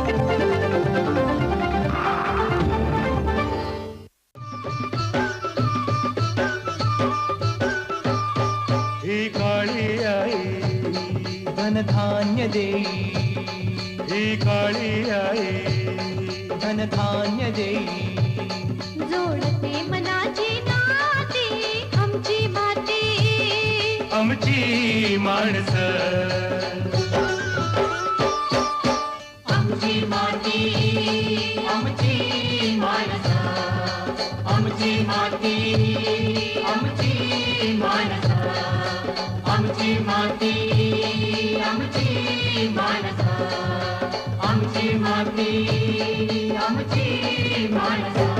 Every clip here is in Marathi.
ही काळी आई धनधान्य देई, ही काळी आई धनधान्य देई. जोडते मनाची नाती आमची माती, आमची माणसं, आमची माती, आमची माणसं, आमची माती, आमची माणसं, आमची माती, आमची माणसं, आमची माती, आमची माणसं.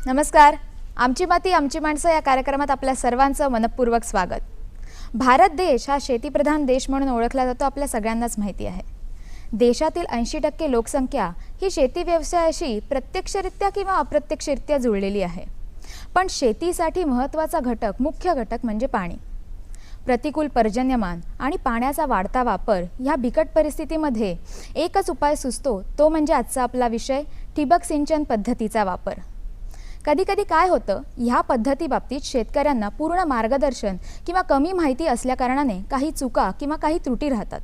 नमस्कार. आमची माती आमची माणसं या कार्यक्रमात आपल्या सर्वांचं मनपूर्वक स्वागत. भारत देश हा शेतीप्रधान देश म्हणून ओळखला जातो आपल्या सगळ्यांनाच माहिती आहे. देशातील 80% लोकसंख्या ही शेती व्यवसायाशी प्रत्यक्षरित्या किंवा अप्रत्यक्षरित्या जुळलेली आहे. पण शेतीसाठी महत्त्वाचा घटक, मुख्य घटक म्हणजे पाणी. प्रतिकूल पर्जन्यमान आणि पाण्याचा वाढता वापर ह्या बिकट परिस्थितीमध्ये एकच उपाय सुचतो, तो म्हणजे आजचा आपला विषय ठिबक सिंचन पद्धतीचा वापर. कधी कधी काय होतं, ह्या पद्धतीबाबतीत शेतकऱ्यांना पूर्ण मार्गदर्शन किंवा कमी माहिती असल्याकारणाने काही चुका किंवा काही त्रुटी राहतात.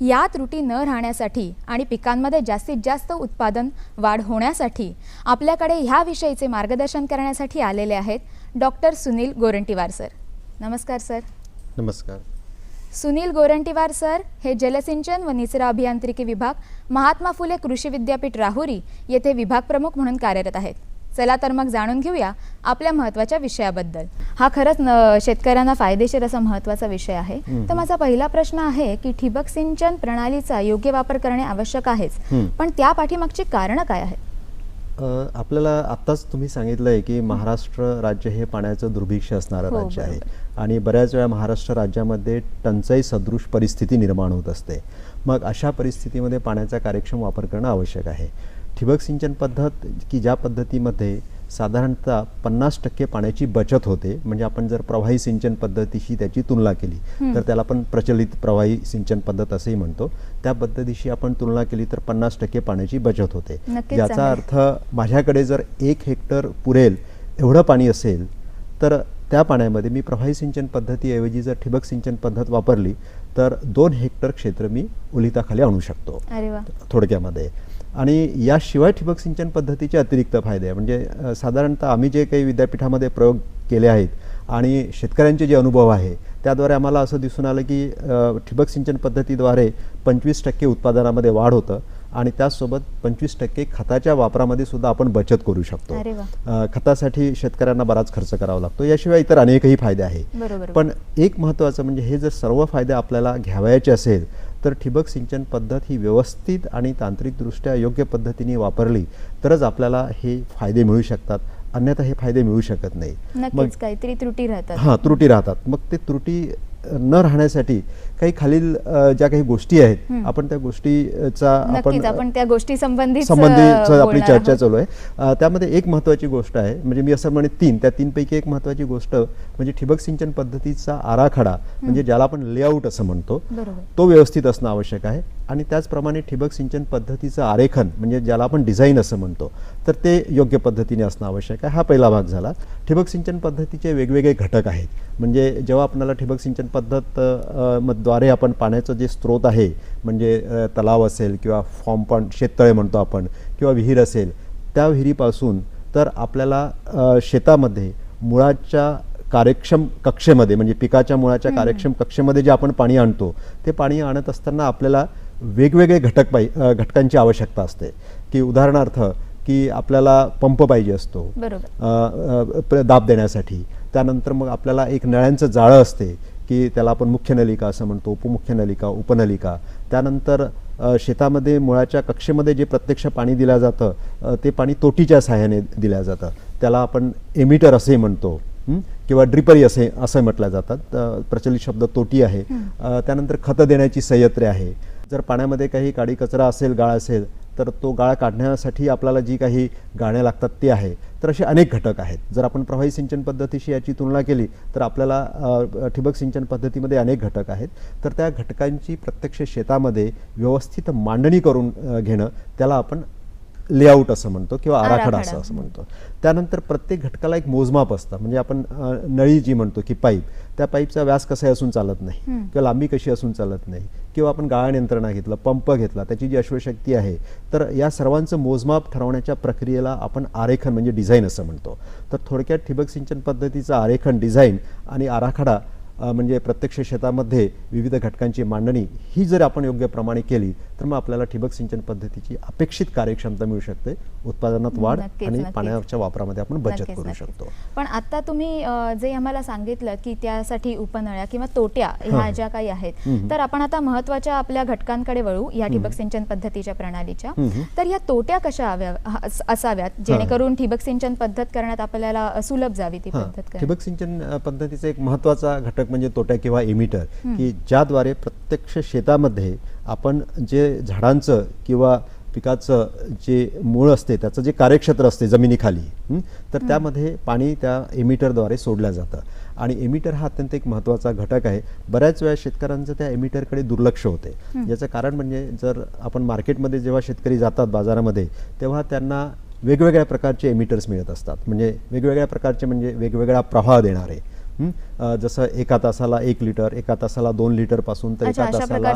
या त्रुटी न राहण्यासाठी आणि पिकांमध्ये जास्तीत जास्त उत्पादन वाढ होण्यासाठी आपल्याकडे ह्या विषयीचे मार्गदर्शन करण्यासाठी आलेले आहेत डॉक्टर सुनील गोरंटीवार सर. नमस्कार सर. नमस्कार. सुनील गोरंटीवार सर हे जलसिंचन व निचरा अभियांत्रिकी विभाग, महात्मा फुले कृषी विद्यापीठ राहुरी येथे विभाग प्रमुख म्हणून कार्यरत आहेत. चला तर मग जाणून घेऊया आपल्या महत्त्वाच्या विषयाबद्दल. हा खरंच शेतकऱ्यांना फायदेशीर असा महत्त्वाचा विषय आहे. तर माझा पहिला प्रश्न आहे की ठिबक सिंचन प्रणालीचा योग्य वापर करणे आवश्यक आहेच, पण त्या पाठीमागची कारणं काय आहेत? आपल्याला आत्ताच तुम्ही सांगितलंय की महाराष्ट्र राज्य हे पाण्याचं दुर्भिक्ष असणारं राज्य आहे आणि बऱ्याच वेळा महाराष्ट्र राज्यामध्ये टंचाई सदृश परिस्थिती निर्माण होत असते. मग अशा परिस्थितीमध्ये पाण्याचा कार्यक्षम वापर करणं आवश्यक आहे. ठिबक सिंचन पद्धत की ज्या पद्धतीमध्ये साधारणतः 50% पाण्याची बचत होते, म्हणजे आपण जर प्रवाही सिंचन पद्धतीशी त्याची तुलना केली तर त्याला आपण प्रचलित प्रवाही सिंचन पद्धत असेही म्हणतो, त्या पद्धतीशी आपण तुलना केली तर 50% पाण्याची बचत होते. याचा अर्थ माझ्याकडे जर 1 हेक्टर पुरेल एवढं पाणी असेल तर त्या पाण्यामध्ये मी प्रवाही सिंचन पद्धतीऐवजी जर ठिबक सिंचन पद्धत वापरली तर 2 हेक्टर क्षेत्र मी ओलिताखाली आणू शकतो थोडक्यामध्ये. आणि याशिवाय ठिबक सिंचन पद्धतीचे अतिरिक्त फायदे आहे, म्हणजे साधारणतः आम्ही जे काही विद्यापीठामध्ये प्रयोग केले आहेत आणि शेतकऱ्यांचे जे अनुभव आहे त्याद्वारे आम्हाला असं दिसून आलं की ठिबक सिंचन पद्धतीद्वारे 25% उत्पादनामध्ये वाढ होतं आणि त्याचसोबत 25% खताच्या वापरामध्ये सुद्धा आपण बचत करू शकतो. खतासाठी शेतकऱ्यांना बराच खर्च करावा लागतो. याशिवाय इतर अनेकही फायदे आहेत. पण एक महत्त्वाचं म्हणजे हे जर सर्व फायदे आपल्याला घ्यावयाचे असेल तर ठिबक सिंचन पद्धत ही व्यवस्थित आणि तांत्रिकदृष्ट्या योग्य पद्धतीने वापरली तरच आपल्याला हे फायदे मिळू शकतात, अन्यथा हे फायदे मिळू शकत नाही. नक्कीच काहीतरी त्रुटी राहतात. त्रुटी राहतात. मग ते त्रुटी न राहण्यासाठी काही खालील ज्या काही गोष्टी आहेत आपण त्या गोष्टीचा आपण त्या गोष्टी संबंधित आपली चर्चा चालू आहे. त्यामध्ये एक महत्त्वाची गोष्ट आहे, म्हणजे मी असं म्हणेन त्या 3 पैकी एक महत्त्वाची गोष्ट म्हणजे ठिबक सिंचन पद्धतीचा आराखडा, म्हणजे ज्याला आपण लेआउट असं म्हणतो, तो व्यवस्थित असणं आवश्यक आहे. आणि त्याचप्रमाणे ठिबक सिंचन पद्धतीचं आरेखन म्हणजे ज्याला आपण डिझाईन असं म्हणतो, तर ते योग्य पद्धतीने असणं आवश्यक आहे. हा पहिला भाग झाला. ठिबक सिंचन पद्धतीचे वेगवेगळे घटक आहेत, म्हणजे जेव्हा आपल्याला ठिबक सिंचन पद्धत द्वारे आपण पाण्याचं जे स्रोत आहे, म्हणजे तलाव असेल किंवा फॉर्म पण शेततळे म्हणतो आपण, किंवा विहीर असेल, त्या विहिरीपासून तर आपल्याला शेतामध्ये मुळाच्या कार्यक्षम कक्षेमध्ये, म्हणजे पिकाच्या मुळाच्या कार्यक्षम कक्षेमध्ये जे आपण पाणी आणतो ते पाणी आणत असताना आपल्याला वेगवेगळे घटकांची आवश्यकता असते. की उदाहरणार्थ की आपल्याला पंप पाहिजे असतो दाब देण्यासाठी, त्यानंतर मग आपल्याला एक नळ्यांचं जाळं असते की त्याला आपण मुख्य नलिका असं म्हणतो, उपमुख्य नलिका, उपनलिका. त्यानंतर शेतामध्ये मुळाच्या कक्षेमध्ये जे प्रत्यक्ष पाणी दिलं जातं ते पाणी तोटीच्या सहाय्याने दिलं जातं, त्याला आपण एमिटर असे म्हणतो किंवा ड्रिपरी असं म्हटलं जातात. प्रचलित शब्द तोटी आहे. त्यानंतर खतं देण्याची संयंत्रे आहे. जर पाण्यामध्ये काही काडी कचरा असेल, गाळ असेल तर तो गाळ काढण्यासाठी आपल्याला जी काही गाळण्या लागतात ते आहे. तर असे अनेक घटक आहेत. जर आपण प्रवाही सिंचन पद्धतीशी याची तुलना केली तर आपल्याला ठिबक सिंचन पद्धतीमध्ये अनेक घटक आहेत. तर त्या घटकांची प्रत्यक्ष शेतामध्ये व्यवस्थित मांडणी करून घेणं, त्याला आपण लेआउट असं म्हणतो किंवा आराखडा असं म्हणतो. त्यानंतर प्रत्येक घटकाला एक मोजमाप असतं. म्हणजे आपण नळी जी म्हणतो की पाईप, त्या पाईपचा व्यास कसा असून चालत नाही किंवा लांबी कशी असून चालत नाही, किंवा आपण गाळण यंत्रणा घेतलं, पंप घेतला, त्याची जी अश्वशक्ती आहे, तर या सर्वांचं मोजमाप ठरवण्याच्या प्रक्रियेला आपण आरेखन म्हणजे डिझाईन असं म्हणतो. तर थोडक्यात ठिबक सिंचन पद्धतीचं आरेखन, डिझाईन आणि आराखडा म्हणजे प्रत्यक्ष शेतामध्ये विविध घटकांची मांडणी ही जर आपण योग्य प्रमाणे केली तर मग आपल्याला ठिबक सिंचन पद्धतीची अपेक्षित कार्यक्षमता मिळू शकते, उत्पादनात वाढ आणि पाण्याच्या वापरामध्ये आपण बचत करू शकतो. पण आता तुम्ही जे आम्हाला सांगितलं की त्यासाठी उपनळ्या किंवा तोट्या ह्या ज्या काही आहेत, तर आपण आता महत्त्वाच्या आपल्या घटकांकडे वळू या ठिबक सिंचन पद्धतीच्या प्रणालीच्या. तर या तोट्या कशा असाव्यात जेणेकरून ठिबक सिंचन पद्धत करण्यात आपल्याला सुलभ जावी ती पद्धत? ठिबक सिंचन पद्धतीचा एक महत्त्वाचा घटक म्हणजे तोट्या किंवा एमिटर, की ज्याद्वारे प्रत्यक्ष शेतामध्ये आपण जे झाडांचं किंवा पिकाचं जे मूळ असते त्याचं जे कार्यक्षेत्र असते जमिनीखाली, तर त्यामध्ये पाणी त्या एमिटरद्वारे सोडलं जातं. आणि एमिटर हा अत्यंत एक महत्त्वाचा घटक आहे. बऱ्याच वेळा शेतकऱ्यांचं त्या एमिटरकडे दुर्लक्ष होते. याचं कारण म्हणजे जर आपण मार्केटमध्ये जेव्हा शेतकरी जातात बाजारामध्ये तेव्हा त्यांना वेगवेगळ्या प्रकारचे एमिटर्स मिळत असतात. म्हणजे वेगवेगळ्या प्रकारचे म्हणजे वेगवेगळा प्रवाह देणारे, जसं एका तासाला 1 लिटर, एका तासाला 2 लिटर पासून तर एका तासाला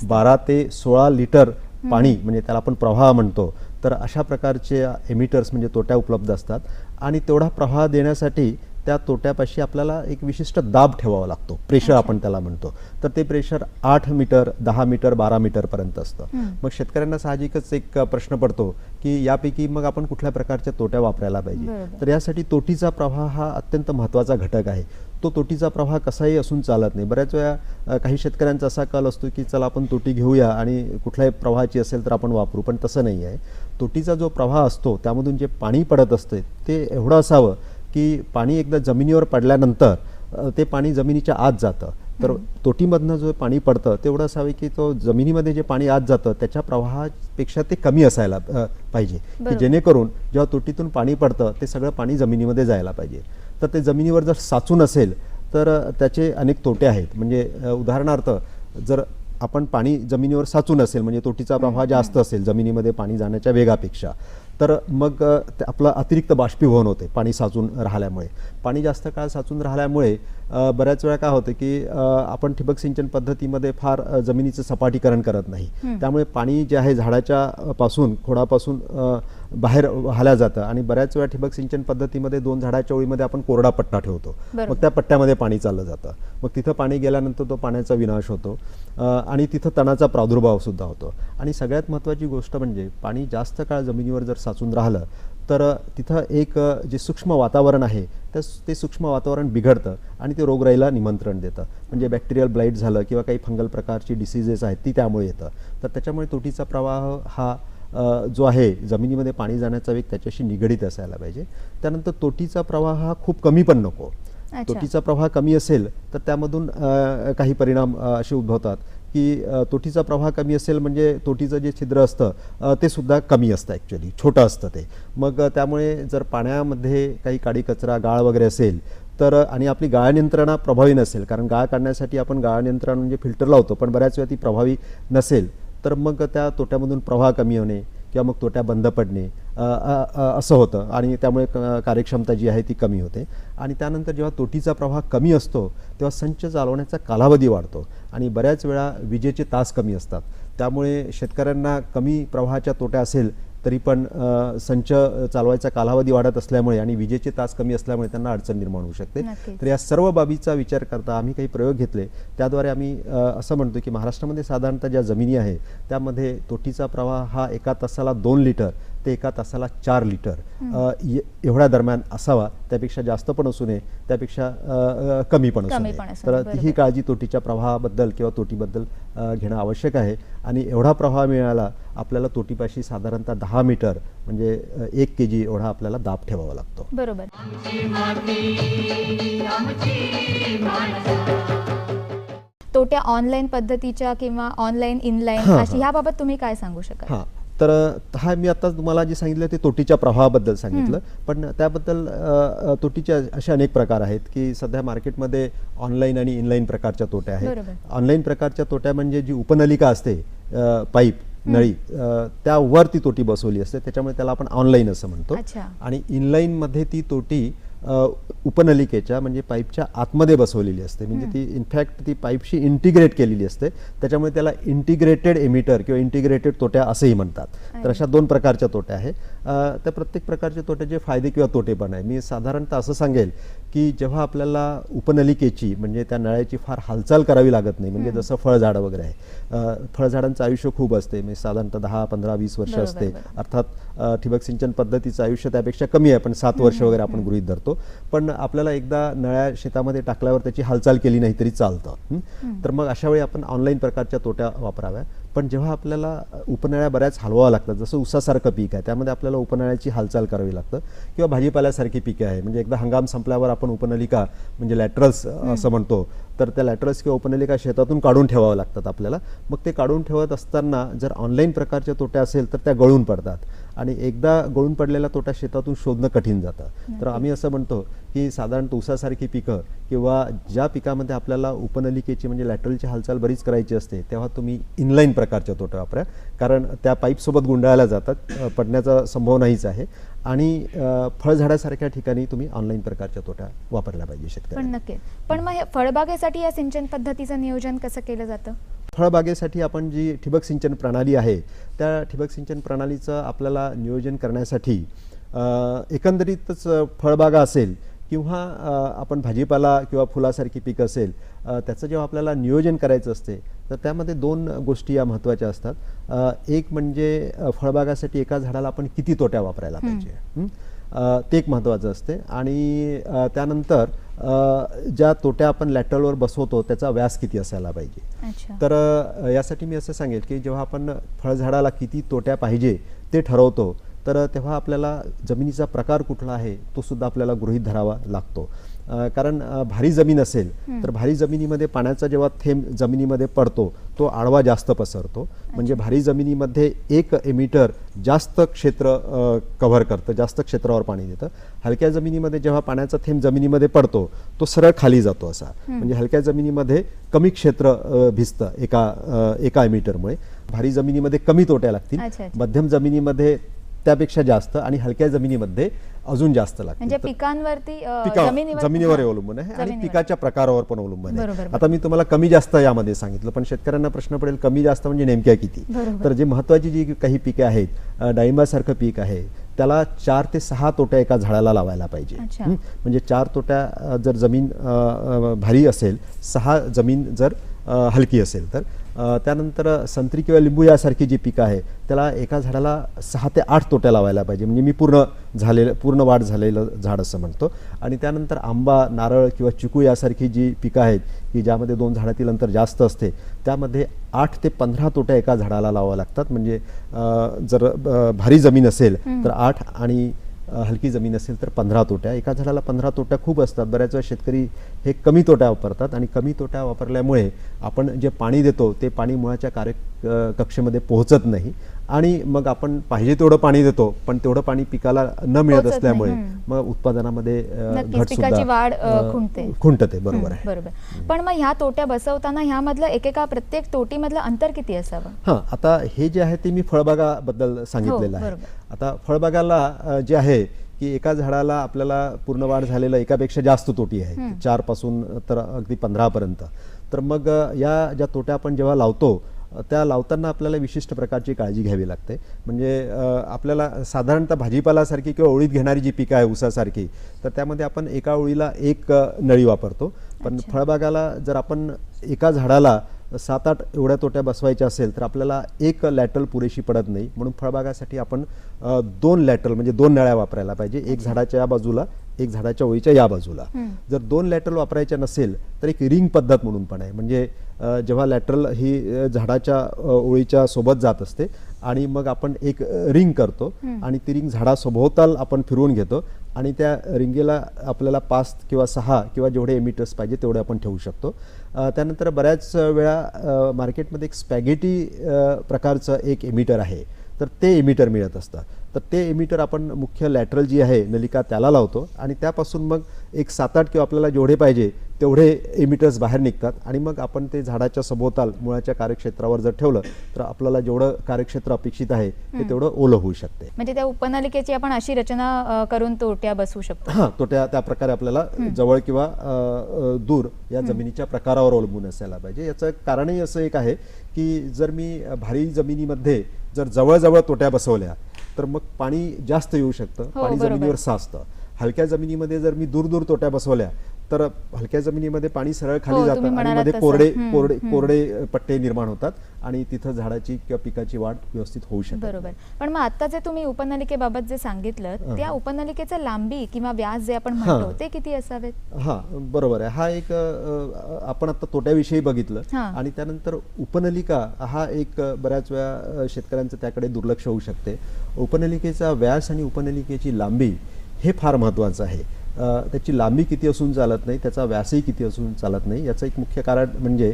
12 ते 16 लिटर पाणी, म्हणजे त्याला आपण प्रवाह म्हणतो. तर अशा प्रकारचे एमिटर्स म्हणजे तोट्या उपलब्ध असतात. आणि तेवढा प्रवाह देण्यासाठी त्या तोट्यापाशी आपल्याला एक विशिष्ट दाब ठेवावा लागतो, प्रेशर आपण त्याला म्हणतो. तर ते प्रेशर 8 मीटर, 10 मीटर, 12 मीटर पर्यंत असतं. मग शेतकऱ्यांना साहजिकच एक प्रश्न पडतो की यापैकी मग आपण कुठल्या प्रकारच्या तोट्या वापरायला पाहिजे. तर यासाठी तोटीचा प्रवाह हा अत्यंत महत्त्वाचा घटक आहे. तो तोटीचा प्रवाह कसाही असून चालत नाही. बऱ्याच वेळा काही शेतकऱ्यांचा असा कल असतो की चला आपण तोटी घेऊया आणि कुठल्याही प्रवाहाची असेल तर आपण वापरू, पण तसं नाही आहे. तोटीचा जो प्रवाह असतो त्यामधून जे पाणी पडत असते ते एवढं असावं की पाणी एकदा जमिनीवर पडल्यानंतर ते पाणी जमिनीच्या आत जातं. तर तोटीमधनं जो पाणी पडतं तेवढं असावे की तो जमिनीमध्ये जे पाणी आत जातं त्याच्या प्रवाहापेक्षा ते कमी असायला पाहिजे, की जेणेकरून जेव्हा तोटीतून पाणी पडतं ते सगळं पाणी जमिनीमध्ये जायला पाहिजे. तर ते जमिनीवर जर साचून असेल तर त्याचे अनेक तोटे आहेत. म्हणजे उदाहरणार्थ जर आपण पाणी जमिनीवर साचून असेल म्हणजे तोटीचा प्रवाह जास्त असेल जमिनीमध्ये पाणी जाण्याच्या वेगापेक्षा, तर मग आपलं अतिरिक्त बाष्पीभवन होते पाणी साचून राहिल्यामुळे. पाणी जास्त काळ साचून राहिल्यामुळे बऱ्याच वेळा काय होतं की आपण ठिबक सिंचन पद्धतीमध्ये फार जमिनीचं सपाटीकरण करत नाही. त्यामुळे पाणी जे आहे झाडाच्या पासून खोडापासून बाहेर वाहल्या जातं. आणि बऱ्याच वेळा ठिबक सिंचन पद्धतीमध्ये 2 झाडाच्या ओळीमध्ये आपण कोरडा पट्टा ठेवतो. मग त्या पट्ट्यामध्ये पाणी चाललं जातं. मग तिथं पाणी गेल्यानंतर तो पाण्याचा विनाश होतो आणि तिथं तणाचा प्रादुर्भाव सुद्धा होतो. आणि सगळ्यात महत्त्वाची गोष्ट म्हणजे पाणी जास्त काळ जमिनीवर जर साचून राहिलं तर तिथं एक जे सूक्ष्म वातावरण आहे ते सूक्ष्म वातावरण बिघडतं आणि ते रोगराईला निमंत्रण देतं. म्हणजे बॅक्टेरियल ब्लाईट झालं किंवा काही फंगल प्रकारची डिसीजेस आहेत ती त्यामुळे येतं. तर त्याच्यामुळे तोटीचा प्रवाह हा जो आहे जमिनीमध्ये पाणी जाण्याचा वेग त्याच्याशी निगडीत असायला पाहिजे. त्यानंतर तोटीचा प्रवाह हा खूप कमी पण नको. तोटीचा प्रवाह कमी असेल तर त्यामधून काही परिणाम असे उद्भवतात की तोटीचा प्रवाह कमी असेल म्हणजे तोटीचं जे छिद्र असतं ते सुद्धा कमी असतं, ॲक्च्युली छोटं असतं ते. मग त्यामुळे जर पाण्यामध्ये काही काडी कचरा गाळ वगैरे असेल तर आणि आपली गाळण यंत्रणा प्रभावी नसेल, कारण गाळ काढण्यासाठी आपण गाळण यंत्रणा म्हणजे फिल्टर लावतो पण बऱ्याच वेळा ती प्रभावी नसेल, तर मग त्या तोट्यामधून प्रवाह कमी होणे किंवा मग तोट्या बंद पडणे असं होतं. आणि त्यामुळे कार्यक्षमता जी आहे ती कमी होते. आणि त्यानंतर जेव्हा तोटीचा प्रवाह कमी असतो तेव्हा संच चालवण्याचा कालावधी वाढतो आणि बऱ्याच वेळा विजेचे तास कमी असतात. त्यामुळे शेतकऱ्यांना कमी प्रवाहाच्या तोट्या असेल तरी पण संच चालवायचा कालावधी वाढत असल्यामुळे आणि विजेचे तास कमी असल्यामुळे त्यांना अडचण निर्माण होऊ शकते. तर या सर्व बाबीचा विचार करता आम्ही काही प्रयोग घेतले. त्याद्वारे आम्ही असं म्हणतो की महाराष्ट्रामध्ये साधारणतः ज्या जमिनी आहे त्यामध्ये तोटीचा प्रवाह हा एका तासाला 2 लिटर ते एका तासाला 4 लिटर एवढ्या दरम्यान असावा. त्यापेक्षा जास्त पण असू नये, त्यापेक्षा कमी पण असू नये. तर ही काळजी तोटीच्या प्रवाहाबद्दल किंवा तोटीबद्दल घेणं आवश्यक आहे. आणि एवढा प्रवाह मिळाला आपल्याला तोटीपाशी साधारणतः 10 मीटर म्हणजे 1 kg एवढा आपल्याला दाब ठेवावा लागतो. बरोबर. तोट्या ऑनलाईन पद्धतीच्या किंवा ऑनलाईन इनलाईन अशी ह्याबाबत तुम्ही काय सांगू शकाल? तर हा मी आता तुम्हाला जे सांगितलं ते तोटीच्या प्रभावाबद्दल सांगितलं, पण त्याबद्दल तोटीचे असे अनेक प्रकार आहेत की सध्या मार्केटमध्ये ऑनलाईन आणि इनलाईन प्रकारच्या तोट्या आहेत. बरोबर. ऑनलाईन प्रकारच्या तोट्या म्हणजे जी उपनलिका असते, पाईप नळी, त्यावर ती तोटी बसवली असते, त्याच्यामुळे त्याला आपण ऑनलाईन असं म्हणतो. अच्छा. आणि इनलाईनमध्ये ती तोटी उपनलिकेच्या म्हणजे पाईपच्या आतमध्ये बसवलेली असते, म्हणजे ती इनफॅक्ट ती पाईपशी इंटिग्रेट केलेली असते, त्याच्यामुळे त्याला इंटिग्रेटेड एमिटर किंवा इंटिग्रेटेड तोट्या असंही म्हणतात. तर अशा 2 प्रकारच्या तोट्या आहेत. त्या प्रत्येक प्रकारच्या तोट्याचे फायदे किंवा तोटे पण आहे. मी साधारणतः असं सांगेल की जेव्हा आपल्याला उपनलिकेची म्हणजे त्या नळ्याची फार हालचाल करावी लागत नाही, म्हणजे जसं फळझाडं वगैरे आहे, फळझाडांचं आयुष्य खूप असते, म्हणजे साधारणतः 10, 15, 20 वर्ष असते. अर्थात ठिबक सिंचन पद्धतीचं आयुष्य त्यापेक्षा कमी आहे, पण 7 वर्ष वगैरे आपण गृहीत धरतो. पण आपल्याला एकदा नळ्या शेतामध्ये टाकल्यावर त्याची हालचाल केली नाही तरी चालतं. तर मग अशा वेळी आपण ऑनलाईन प्रकारच्या तोट्या वापराव्या. पण जेव्हा आपल्याला उपनळ्या बऱ्याच हलवावं लागतात, जसं ऊसासारखं पीक आहे त्यामध्ये आपल्याला उपनळ्याची हालचाल करावी लागतं, किंवा भाजीपाल्यासारखी पिके आहे, म्हणजे एकदा हंगाम संपल्यावर आपण उपनलिका म्हणजे लॅटरल्स असं म्हणतो, तर त्या लॅटरल्स किंवा उपनलिका शेतातून काढून ठेवावं लागतात आपल्याला. मग ते काढून ठेवत असताना जर ऑनलाईन प्रकारच्या तोट्या असेल तर त्या गळून पडतात, आणि एकदा गळून पडलेला तोटा शेतातून शोधणं कठीण जातं. तर आम्ही असं म्हणतो की साधारणतः ऊसासारखी पिकं किंवा ज्या पिकामध्ये आपल्याला उपनलिकेची म्हणजे लॅटरलची हालचाल बरीच करायची असते, तेव्हा तुम्ही इनलाईन प्रकारच्या तोट्या वापरा, कारण त्या पाईपसोबत गुंडाळल्या जातात, पडण्याचा संभव नाहीच आहे. आणि फळझाडासारख्या ठिकाणी तुम्ही ऑनलाईन प्रकारच्या तोट्या वापरल्या पाहिजे पण शेतकऱ्यांनी. नक्की. पण मग फळबागेसाठी या सिंचन पद्धतीचं नियोजन कसं केलं जातं? फळबागेसाठी आपण जी ठिबक सिंचन प्रणाली आहे, त्या ठिबक सिंचन प्रणालीचं आपल्याला नियोजन करण्यासाठी एकंदरीतच फळबागा असेल किंवा आपण भाजीपाला किंवा फुलासारखी पीक असेल, त्याचं जेव्हा आपल्याला नियोजन करायचं असते तर त्यामध्ये 2 गोष्टी या महत्त्वाच्या असतात. एक म्हणजे फळबागासाठी एका झाडाला आपण किती तोट्या वापरायला पाहिजे, ते एक महत्त्वाचं असते. आणि त्यानंतर ज्या तोट्या आपण लॅटरलवर बसवतो त्याचा व्यास किती असायला पाहिजे. तर यासाठी मी असं सांगेल की जेव्हा आपण फळझाडाला किती तोट्या पाहिजे ते ठरवतो, तर तेव्हा आपल्याला जमिनीचा प्रकार कुठला आहे तो सुद्धा आपल्याला गृहीत धरावा लागतो. कारण भारी जमीन असेल तर भारी जमिनीमध्ये पाण्याचा जेव्हा थेंब जमिनीमध्ये पडतो तो आडवा जास्त पसरतो, म्हणजे भारी जमिनीमध्ये 1 एमिटर जास्त क्षेत्र कव्हर करतं, जास्त क्षेत्रावर पाणी देतं. हलक्या जमिनीमध्ये जेव्हा पाण्याचा थेंब जमिनीमध्ये पडतो तो सरळ खाली जातो असा, म्हणजे हलक्या जमिनीमध्ये कमी क्षेत्र भिजतं एका एमिटरमुळे. भारी जमिनीमध्ये कमी तोट्या लागतील, मध्यम जमिनीमध्ये त्यापेक्षा जास्त, आणि हलक्या जमिनीमध्ये अजून जास्त लागते. म्हणजे पिकांवरती जमिनीवर अवलंबून आहे आणि पिकाच्या प्रकारावर पण अवलंबून आहे. आता मी तुम्हाला कमी जास्त यामध्ये सांगितलं, पण शेतकऱ्यांना प्रश्न पडेल कमी जास्त म्हणजे नेमक्या किती. तर जे महत्त्वाची जी काही पिके आहेत, डाळिंबासारखं पीक आहे त्याला 4 ते 6 तोट्या एका झाडाला लावायला पाहिजे. म्हणजे 4 तोट्या जर जमीन भारी असेल, 6 जमीन जर हलकी असेल तर. त्यानंतर संत्री किंवा लिंबू यासारखी जी पिकं आहे त्याला एका झाडाला 6 ते 8 तोट्या लावायला पाहिजे, म्हणजे मी पूर्ण वाढ झालेलं झाड असं म्हणतो. आणि त्यानंतर आंबा, नारळ किंवा चिकू यासारखी जी पिकं आहेत की ज्यामध्ये 2 झाडातील अंतर जास्त असते, त्यामध्ये 8 ते 15 तोट्या एका झाडाला लावाव्या लागतात. म्हणजे जर भारी जमीन असेल तर 8 आणि हलकी जमीन असेल तर 15 तोट्या. एका झाडाला 15 तोट्या खूप असतात. बऱ्याच वेळा शेतकरी हे कमी तोट्या वापरतात, आणि कमी तोट्या वापरल्यामुळे आपण जे पाणी देतो ते पाणी मुळाच्या कार्यकक्षेमध्ये पोहोचत नाही, आणि मग आपण पाहिजे तेवढं पाणी देतो पण तेवढं पाणी पिकाला न मिळत असल्यामुळे मग उत्पादनामध्ये घट सुद्धा खुंटते. बरोबर आहे. बरोबर. पण मग ह्या तोट्या बसवताना ह्यामधलं एकेका प्रत्येक तोटीमधलं अंतर किती असावं? हां, आता हे जे आहे ते मी फळबागाबद्दल सांगितलेलं आहे. आता फळबागाला जे आहे की एका झाडाला आपल्याला पूर्ण वाढ झालेलं एकापेक्षा जास्त तोटी आहे, 4 पासून तर अगदी 15 पर्यंत. तर मग या ज्या तोट्या आपण जेव्हा लावतो त्या लावताना आपल्याला विशिष्ट प्रकारची काळजी घ्यावी लागते. म्हणजे आपल्याला साधारणतः भाजीपालासारखी किंवा ओळीत घेणारी जी पिकं आहे ऊसासारखी, तर त्यामध्ये आपण एका ओळीला 1 नळी वापरतो. पण फळबागाला जर आपण एका झाडाला 7-8 एवढ्या तोट्या बसवायच्या असेल तर आपल्याला 1 लॅटरल पुरेशी पडत नाही, म्हणून फळबागासाठी आपण 2 लॅटरल म्हणजे 2 नळ्या वापरायला पाहिजे, 1 झाडाच्या या बाजूला, 1 झाडाच्या ओळीच्या या बाजूला. जर 2 लॅटरल वापरायच्या नसेल तर एक रिंग पद्धत म्हणून पण आहे. म्हणजे जेव्हा लॅटरल ही झाडाच्या ओळीच्या सोबत जात असते आणि मग आपण एक रिंग करतो आणि ती रिंग झाडासभोवताल आपण फिरवून घेतो, आणि त्या रिंगेला आपल्याला 5 किंवा 6 किंवा जेवढे एमिटर्स पाहिजे तेवढे आपण ठेवू शकतो. त्यानंतर बऱ्याच वेळा मार्केटमध्ये एक स्पॅगेटी प्रकारचं एक एमिटर आहे, तर ते एमिटर मिळत असतं. तर ते एमिटर आपण मुख्य लॅटरल जी आहे नलिका त्याला लावतो आणि त्यापासून मग एक 7-8 किंवा आपल्याला जेवढे पाहिजे तेवढे एमिटर्स बाहेर निघतात आणि मग आपण ते झाडाच्या सभोवताल मुळाच्या कार्यक्षेत्रावर जर ठेवलं तर आपल्याला जेवढं कार्यक्षेत्र अपेक्षित आहे ते तेवढं ओलं होऊ शकते. म्हणजे त्या उपनलिकेची आपण अशी रचना करून तोट्या बसवू शकतो. हां, तो त्या प्रकारे आपल्याला जवळ किंवा दूर या जमिनीच्या प्रकारावर अवलंबून असायला पाहिजे. याचं कारणही असं एक आहे की जर मी भारी जमिनीमध्ये जर जवळजवळ तोट्या बसवल्या तर मग पाणी जास्त येऊ शकतं, पाणी बरोबर. जमिनीवर साचतं. हलक्या जमिनीमध्ये जर मी दूर दूर तोट्या बसवल्या तर हलक्या जमिनीमध्ये पाणी सरळ खाली जातं तुम्ही आणि म्हणालात मध्ये तसं. कोरडे पट्टे निर्माण होतात आणि तिथं झाडाची किंवा पिकाची वाढ व्यवस्थित होऊ शकते. बरोबर. पण मग आता जे तुम्ही उपनलिकेबाबत जे सांगितलं त्या उपनलिकेचं लांबी किंवा व्यास जे आपण म्हणतो ते किती असावेत? हां, बरोबर आहे. हा एक आपण आता तोट्याविषयी बघितलं हां. आणि त्यानंतर उपनलिका हा एक बऱ्याच वेळा शेतकऱ्यांचं त्याकडे दुर्लक्ष होऊ शकते. उपनलिकेचा व्यास आणि उपनलिकेची लांबी हे फार महत्त्वाचं आहे. त्याची लांबी किती असून चालत नाही, त्याचा व्यासही किती असून चालत नाही. याचं एक मुख्य कारण म्हणजे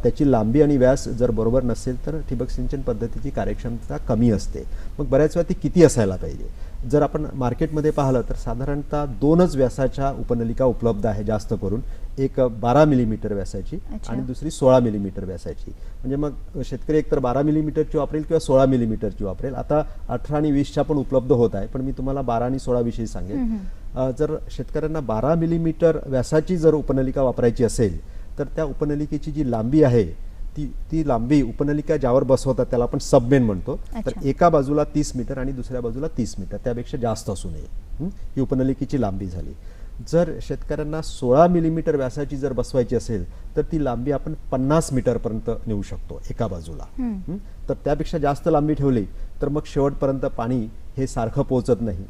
त्याची लांबी आणि व्यास जर बरोबर नसेल तर ठिबक सिंचन पद्धतीची कार्यक्षमता कमी असते. मग बऱ्याच वेळा ती किती असायला पाहिजे? जर आपण मार्केटमध्ये पाहिलं तर साधारणतः 2च व्यासाच्या उपनलिका उपलब्ध आहे जास्त करून. एक 12 मिलीमीटर व्यासाची आणि दुसरी 16 मिलीमीटर व्यासाची. म्हणजे मग शेतकरी एकतर 12 मिलीमीटरची वापरेल किंवा 16 मिलीमीटरची वापरेल. आता 18 आणि 20च्या पण उपलब्ध होत आहे, पण मी तुम्हाला 12 आणि 16 विषयी सांगेन. जर शेतकऱ्यांना 12 मिलीमीटर व्यासाची जर उपनलिका वापरायची असेल तर त्या उपनलिकेची जी लांबी आहे ती लांबी उपनलिका ज्यावर बसवतात त्याला आपण सबमेन म्हणतो. तर एका बाजूला 30 मीटर आणि दुसऱ्या बाजूला 30 मीटर, त्यापेक्षा जास्त असू नये. ही उपनलिकेची लांबी झाली. जर शेतकऱ्यांना 16 मिलीमीटर व्यासाची जर बसवायची असेल तर ती लांबी आपण 50 मीटरपर्यंत नेऊ शकतो एका बाजूला. तर त्यापेक्षा जास्त लांबी ठेवली तर मग शेवटपर्यंत पाणी हे सारखं पोहोचत नाही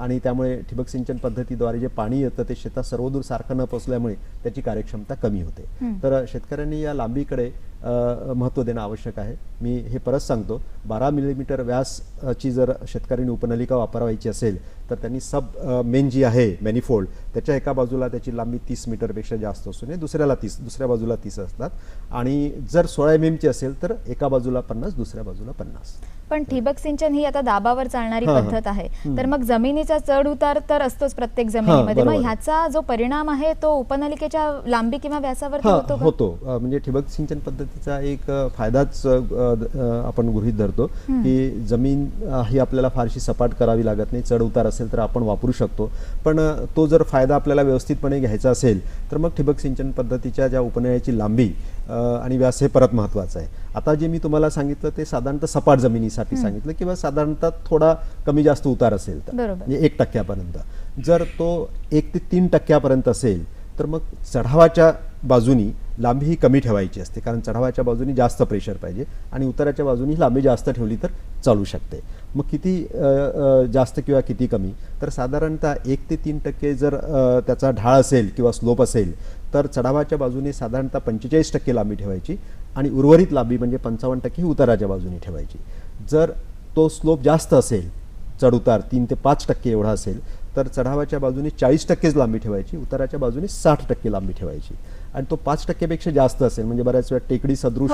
आणि त्यामुळे ठिबक सिंचन पद्धतीद्वारे जे पाणी येतं ते शेतात सर्वदूर सारखं न पोचल्यामुळे त्याची कार्यक्षमता कमी होते. तर शेतकऱ्यांनी या लांबीकडे महत्त्व देणं आवश्यक आहे. मी हे परत सांगतो, 12 मिलीमीटर व्यासची जर शेतकऱ्यांनी उपनलिका वापरायची असेल तर त्यांनी सब मेन जी आहे मॅनिफोल्ड त्याच्या एका बाजूला त्याची लांबी 30 मीटरपेक्षा जास्त असू नये, दुसऱ्या बाजूला 30 असतात. आणि जर 16 mm ची असेल तर एका बाजूला 50, दुसऱ्या बाजूला 50. पण ठिबक सिंचन ही आता दाबावर चालणारी पद्धत आहे, तर मग जमिनीचा चढ उतार तर असतोच प्रत्येक जमिनीमध्ये. मग ह्याचा जो परिणाम आहे तो उपनलिकेच्या लांबी किंवा व्यासावरती होतो का? होतो. म्हणजे ठिबक सिंचन पद्धतीचा एक फायदाच आपण गृहीत धरतो की जमीन ही आपल्याला फारशी सपाट करावी लागत नाही. चढ उतार असेल तर आपण वापरू शकतो. पण तो जर फायदा आपल्याला व्यवस्थितपणे घ्यायचा असेल तर मग ठिबक सिंचन पद्धतीच्या ज्या उपनळ्याची लांबी आणि व्यास हे परत महत्त्वाचं आहे. आता जे मी तुम्हाला सांगितलं ते साधारणतः सपाट जमिनीसाठी सांगितलं किंवा साधारणतः थोडा कमी जास्त उतार असेल तर म्हणजे 1% जर तो 1 ते 3% असेल तर मग चढावाच्या बाजूनी लांबी ही कमी ठेवायची असते, कारण चढावाच्या बाजूनी जास्त प्रेशर पाहिजे आणि उताराच्या बाजूनी लांबी जास्त ठेवली तर चालू शकते. मग किती जास्त किंवा किती कमी, तर साधारणतः 1 ते 3% जर त्याचा ढाळ असेल किंवा स्लोप असेल तर चढावाच्या बाजूने साधारणतः 45% लांबी ठेवायची आणि उर्वरित लांबी म्हणजे 55% ही उताराच्या बाजूने ठेवायची. जर तो स्लोप जास्त असेल, चढ उतार 3 ते 5% एवढा असेल तर चढावाच्या बाजूने 40%च लांबी ठेवायची, उताराच्या बाजूने 60% लांबी ठेवायची. आणि तो 5% पेक्षा जास्त असेल म्हणजे बऱ्याच वेळा टेकडी सदृश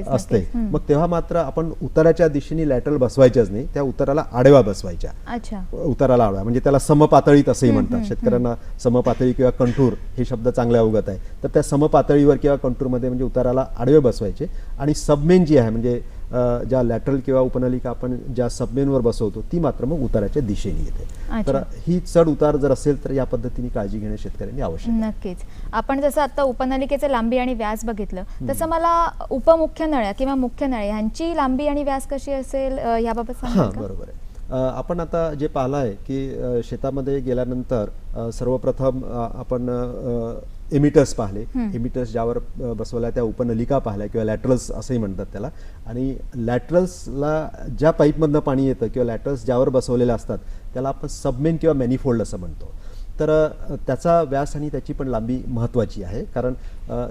असते, मग तेव्हा मात्र आपण उताराच्या दिशेने लॅटरल बसवायच्याच नाही, त्या उताराला आडव्या बसवायच्या. उताराला आडव्या म्हणजे त्याला समपातळीत असंही म्हणतात. शेतकऱ्यांना समपातळी किंवा कंटूर हे शब्द चांगले अवगत आहे. तर त्या समपातळीवर किंवा कंटूरमध्ये म्हणजे उताराला आडवे बसवायचे. आणि सबमेन जी आहे म्हणजे ज्या लॅटरल किंवा उपनलिका आपण ज्या सबमेनवर बसवतो ती मात्र मग उताराच्या दिशेने येते. तर ही चढ उतार जर असेल तर या पद्धतीने काळजी घेणे शेतकऱ्यांनी आवश्यक आहे. नक्कीच. आपण जसं आता उपनलिकेचे लांबी आणि व्यास बघितलं तसं मला उपमुख्य नळ्या किंवा मुख्य नळ्या यांची लांबी आणि व्यास कशी असेल याबाबत सांगाल का? बरोबर आहे. आपण आता जे पाहिलं आहे की शेतामध्ये गेल्यानंतर सर्वप्रथम आपण एमिटर्स पाहिले. एमिटर्स ज्यावर बसवल्या त्या उपनलिका पाहिल्या किंवा लॅटरल्स असंही म्हणतात त्याला. आणि लॅटरल्सला ज्या पाईपमधनं पाणी येतं किंवा लॅटरल्स ज्यावर बसवलेले असतात त्याला आपण सबमेन किंवा मॅनिफोल्ड असं म्हणतो. तर त्याचा व्यास आणि त्याची पण लांबी महत्त्वाची आहे, कारण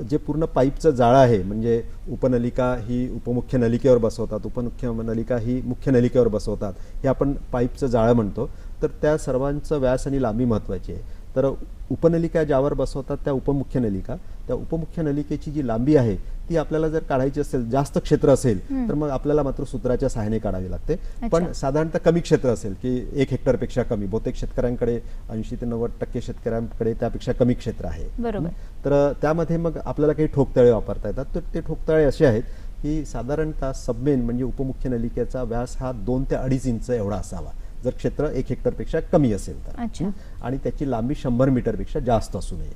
जे पूर्ण पाईपचं जाळं आहे म्हणजे उपनलिका ही उपमुख्य नलिकेवर बसवतात, उपमुख्य नलिका ही मुख्य नलिकेवर बसवतात, हे आपण पाईपचं जाळं म्हणतो. तर त्या सर्वांचं व्यास आणि लांबी महत्त्वाची आहे. तर उपनलिका ज्यावर बसवतात त्या उपमुख्य नलिका त्या उपमुख्य नलिकेची जी लांबी आहे ती आपल्याला जर काढायची असेल, जास्त क्षेत्र असेल तर मग आपल्याला मात्र सूत्राच्या सहाय्याने काढावी लागते. पण साधारणतः कमी क्षेत्र असेल की 1 हेक्टरपेक्षा कमी, बहुतेक शेतकऱ्यांकडे 80 ते 90% शेतकऱ्यांकडे त्यापेक्षा कमी क्षेत्र आहे. बरोबर. तर त्यामध्ये मग आपल्याला काही ठोकतळे वापरता येतात. तर ते ठोकतळे असे आहेत की साधारणतः सबमेन म्हणजे उपमुख्य नलिकेचा व्यास हा 2 ते 2.5 इंच एवढा असावा, जर क्षेत्र 1 हेक्टरपेक्षा कमी असेल तर. अच्छा. आणि त्याची लांबी 100 मीटरपेक्षा जास्त असू नये.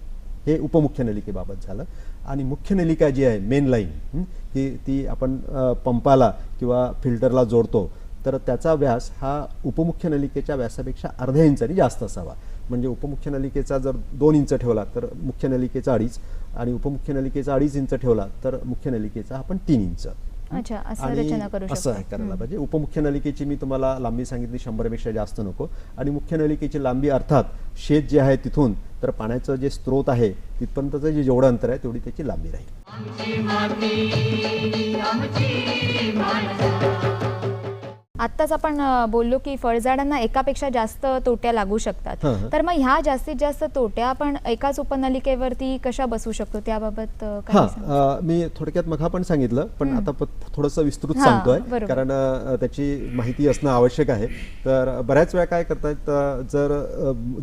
हे उपमुख्य नलिकेबाबत झालं. आणि मुख्य नलिका जी आहे, मेन लाईन, की ती आपण पंपाला किंवा फिल्टरला जोडतो, तर त्याचा व्यास हा उपमुख्य नलिकेच्या व्यासापेक्षा अर्ध्या इंचाने जास्त असावा. म्हणजे उपमुख्य नलिकेचा जर 2 इंच ठेवला तर मुख्य नलिकेचा 2.5, आणि उपमुख्य नलिकेचा 2.5 इंच ठेवला तर मुख्य नलिकेचा आपण 3 इंच. अच्छा, असं आणि रचना करू असं शकतो. करायला पाहिजे. उपमुख्य नलिकेची मी तुम्हाला लांबी सांगितली 100 पेक्षा जास्त नको. आणि मुख्य नलिकेची लांबी अर्थात शेत जे आहे तिथून तर पाण्याचं जे स्रोत आहे तिथपर्यंतचं जे जेवढं अंतर आहे तेवढी त्याची लांबी राहील. आमची माती आमची माणसं. आत्ताच आपण बोललो की फळझाडांना एकापेक्षा जास्त तोट्या लागू शकतात. तर मग ह्या जास्तीत जास्त तोट्या आपण एकाच उपनलिकेवरती कशा बसवू शकतो, त्याबाबत काही सांगा. मी थोडक्यात मग पण सांगितलं, पण आता थोडंसं विस्तृत हां, सांगतोय, बरोबर. कारण त्याची माहिती असणं आवश्यक आहे. तर बऱ्याच वेळा काय करतात, जर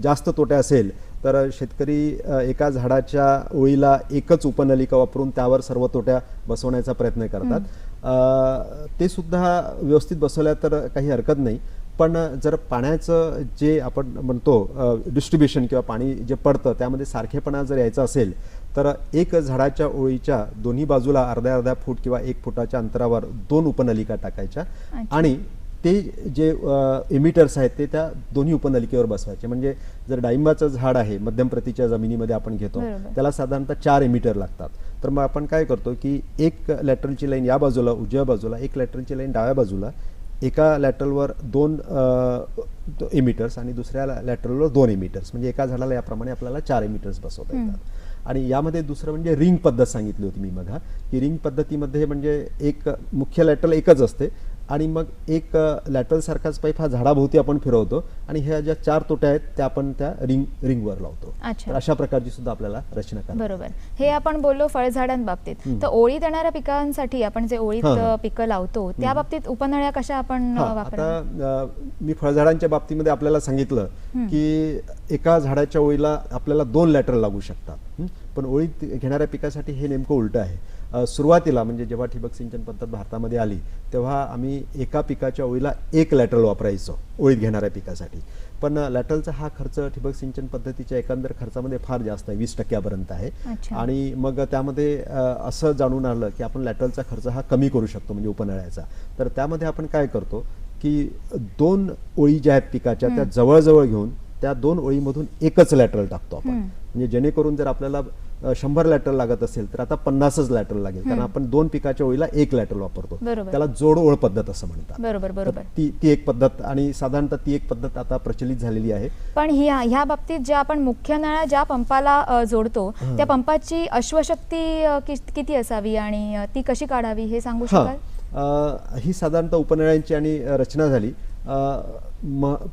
जास्त तोट्या असेल तर शेतकरी एका झाडाच्या ओळीला एकच उपनलिका वापरून त्यावर सर्व तोट्या बसवण्याचा प्रयत्न करतात. ते सुद्धा व्यवस्थित बसवल्या तर काही हरकत नाही. पण जर पाण्याचं जे आपण म्हणतो डिस्ट्रीब्युशन किंवा पाणी जे पडतं त्यामध्ये सारखेपणा जर यायचा असेल तर एक झाडाच्या ओळीच्या दोन्ही बाजूला अर्ध्या फूट किंवा 1 फुटाच्या अंतरावर 2 उपनलिका टाकायच्या. आणि ते जे इमिटर्स आहेत ते त्या दोन्ही उपनलिकेवर बसवायचे. म्हणजे जर डाळिंबाचं झाड आहे मध्यम प्रतीच्या जमिनीमध्ये आपण घेतो, त्याला साधारणतः 4 इमिटर लागतात. तर मग आपण काय करतो की एक लॅटरलची लाईन या बाजूला उजव्या बाजूला, एक लॅटरलची लाईन डाव्या बाजूला, एका लॅटरलवर 2 इमिटर्स आणि दुसऱ्या लॅटरलवर 2 इमिटर्स, म्हणजे एका झाडाला याप्रमाणे आपल्याला 4 इमिटर्स बसवता येतात. आणि यामध्ये दुसरं म्हणजे रिंग पद्धत सांगितली होती मी मग, की रिंग पद्धतीमध्ये म्हणजे एक मुख्य लॅटरल एकच असते आणि मग एक लॅटरल सारखाच पाईप हा झाडाभोवती आपण फिरवतो आणि ह्या ज्या 4 तोट्या आहेत त्या आपण त्या रिंगवर लावतो. तर अशा प्रकारची सुद्धा आपल्याला रचना करावी. बरोबर. हे आपण बोललो फळझाडांबाबतीत. तर ओळीत येणाऱ्या पिकांसाठी आपण जे ओळीत पिकं लावतो त्या बाबतीत उपनळ्या कशा आपण वापराव्या? आता मी फळझाडांच्या बाबतीमध्ये आपल्याला सांगितलं की एका झाडाच्या ओळीला आपल्याला 2 लॅटरल लागू शकतात. पण ओळीत घेणाऱ्या पिकासाठी हे नेमकं उलटं आहे. सुरुवातीला म्हणजे जेव्हा ठिबक सिंचन पद्धत भारतामध्ये आली तेव्हा आम्ही एका पिकाच्या ओळीला 1 लॅटरल वापरायचो ओळीत घेणाऱ्या पिकासाठी. पण लॅटरलचा हा खर्च ठिबक सिंचन पद्धतीच्या एकंदर खर्चामध्ये फार जास्त आहे, 20% आहे. आणि मग त्यामध्ये असं जाणून आलं की आपण लॅटरलचा खर्च हा कमी करू शकतो म्हणजे उपनळ्याचा. तर त्यामध्ये आपण काय करतो की 2 ओळी ज्या आहेत पिकाच्या त्या जवळजवळ घेऊन त्या 2 ओळीमधून एकच लॅटरल टाकतो आपण. म्हणजे जेणेकरून जर आपल्याला 100 लॅटरल लागत असेल तर आता 50च लॅटरल लागेल, कारण आपण 2 पिकाच्या ओळीला 1 लॅटरल वापरतो. त्याला जोड ओळ पद्धत असं म्हणतात. बरोबर. ती एक पद्धत, आणि साधारणतः ती एक पद्धत आता प्रचलित झालेली आहे. पण ह्या बाबतीत ज्या आपण मुख्य नळा ज्या पंपाला जोडतो त्या पंपाची अश्वशक्ती किती असावी आणि ती कशी काढावी हे सांगू शकाल? ही साधारणतः उपनळ्यांची आणि रचना झाली.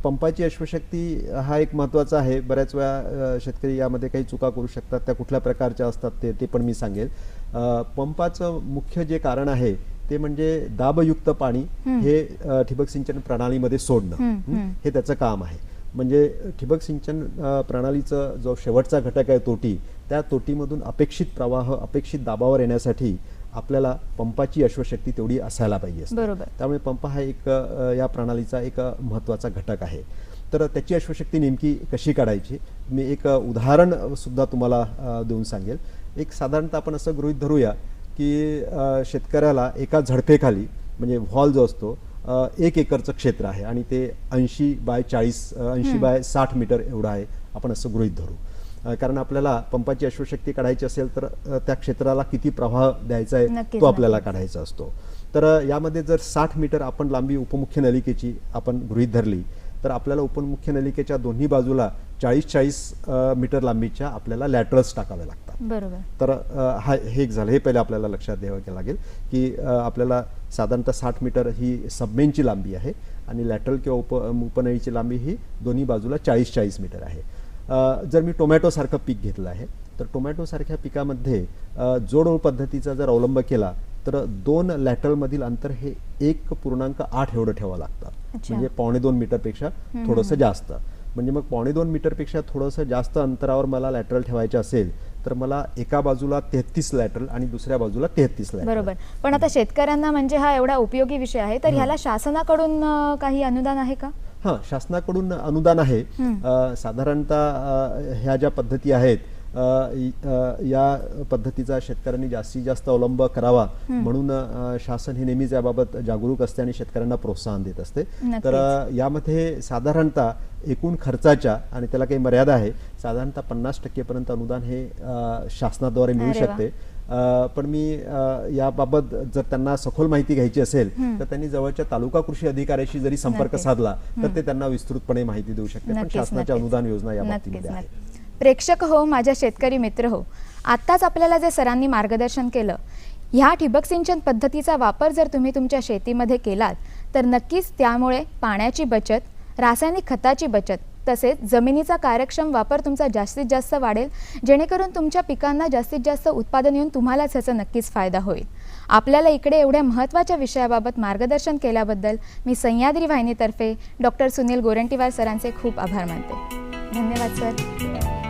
पंपाची अश्वशक्ती हा एक महत्त्वाचा आहे. बऱ्याच वेळा शेतकरी यामध्ये काही चुका करू शकतात, त्या कुठल्या प्रकारच्या असतात ते पण मी सांगेल. पंपाचं मुख्य जे कारण आहे ते म्हणजे दाबयुक्त पाणी हे ठिबक सिंचन प्रणालीमध्ये सोडणं, हे त्याचं काम आहे. म्हणजे ठिबक सिंचन प्रणालीचा जो शेवटचा घटक आहे तोटी, त्या तोटीमधून अपेक्षित प्रवाह अपेक्षित दाबावर येण्यासाठी आपल्याला पंपाची अश्वशक्ती तेवढी असायला पाहिजे. त्यामुळे पंप हा एक या प्रणालीचा एक महत्त्वाचा घटक आहे. तर त्याची अश्वशक्ती नेमकी कशी काढायची मी एक उदाहरण सुद्धा तुम्हाला देऊन सांगेल. एक साधारणतः आपण असं गृहीत धरूया की शेतकऱ्याला एका झडपेखाली म्हणजे व्हॉल जो असतो 1 एकरचं क्षेत्र आहे आणि ते 80 बाय 60 मीटर एवढं आहे, आपण असं गृहीत धरू. कारण आपल्याला पंपाची अश्वशक्ती काढायची असेल तर त्या क्षेत्राला किती प्रवाह द्यायचा आहे तो आपल्याला काढायचा असतो. तर यामध्ये जर 60 मीटर आपण लांबी उपमुख्य नलिकेची आपण गृहीत धरली तर आपल्याला उपमुख्य नलिकेच्या दोन्ही बाजूला 40 मीटर लांबीच्या आपल्याला लॅटरल्स टाकावे लागतात. तर हे एक झालं. हे पहिले आपल्याला लक्षात द्यावं लागेल की आपल्याला साधारणतः 60 मीटर ही सबमेनची लांबी आहे आणि लॅटरल किंवा उपनळीची लांबी ही दोन्ही बाजूला 40 मीटर आहे. जर मी टोमॅटो सारखं पीक घेतलं आहे तर टोमॅटोसारख्या पिकामध्ये जोड पद्धतीचा जर अवलंब केला तर 2 लॅटरलमधील अंतर हे 1.8 एवढं ठेवावं लागतं. अच्छा. म्हणजे 2.25 मीटरपेक्षा थोडंसं जास्त. म्हणजे मग 2.25 मीटरपेक्षा थोडंसं जास्त अंतरावर मला लॅटरल ठेवायचे असेल तर मला एका बाजूला 33 लॅटरल आणि दुसऱ्या बाजूला 33 लॅटरल. बरोबर. पण आता शेतकऱ्यांना म्हणजे हा एवढा उपयोगी विषय आहे, तर ह्याला शासनाकडून काही अनुदान आहे का? हां, शासनाकडून अनुदान आहे. साधारणतः ह्या ज्या पद्धती आहेत या पद्धतीचा शेतकऱ्यांनी जास्तीत जास्त अवलंब करावा म्हणून शासन हे नेहमीच याबाबत जागरूक असते आणि शेतकऱ्यांना प्रोत्साहन देत असते. तर यामध्ये साधारणतः एकूण खर्चाच्या, आणि त्याला काही मर्यादा आहे, साधारणतः 50% पर्यंत अनुदान हे शासनाद्वारे मिळू शकते. पण मी याबाबत जर त्यांना सखोल माहिती घ्यायची असेल तर त्यांनी जवळच्या तालुका कृषी अधिकाऱ्याशी जरी संपर्क साधला तर ते त्यांना विस्तृतपणे माहिती देऊ शकते. पण शासनाच्या अनुदान योजना या बाबतीमध्ये आहेत. प्रेक्षक हो, माझ्या शेतकरी मित्र हो, आत्ताच आपल्याला जे सरांनी मार्गदर्शन केलं, ह्या ठिबक सिंचन पद्धतीचा वापर जर तुम्ही तुमच्या शेतीमध्ये केलात तर नक्कीच त्यामुळे पाण्याची बचत, रासायनिक खताची बचत तसेच जमिनीचा कार्यक्षम वापर तुमचा जास्तीत जास्त वाढेल, जेणेकरून तुमच्या पिकांना जास्तीत जास्त उत्पादन येऊन तुम्हालाच ह्याचा नक्कीच फायदा होईल. आपल्याला इकडे एवढ्या महत्त्वाच्या विषयाबाबत मार्गदर्शन केल्याबद्दल मी सह्याद्री वाहिनीतर्फे डॉक्टर सुनील गोरंटीवार सरांचे खूप आभार मानते. धन्यवाद सर.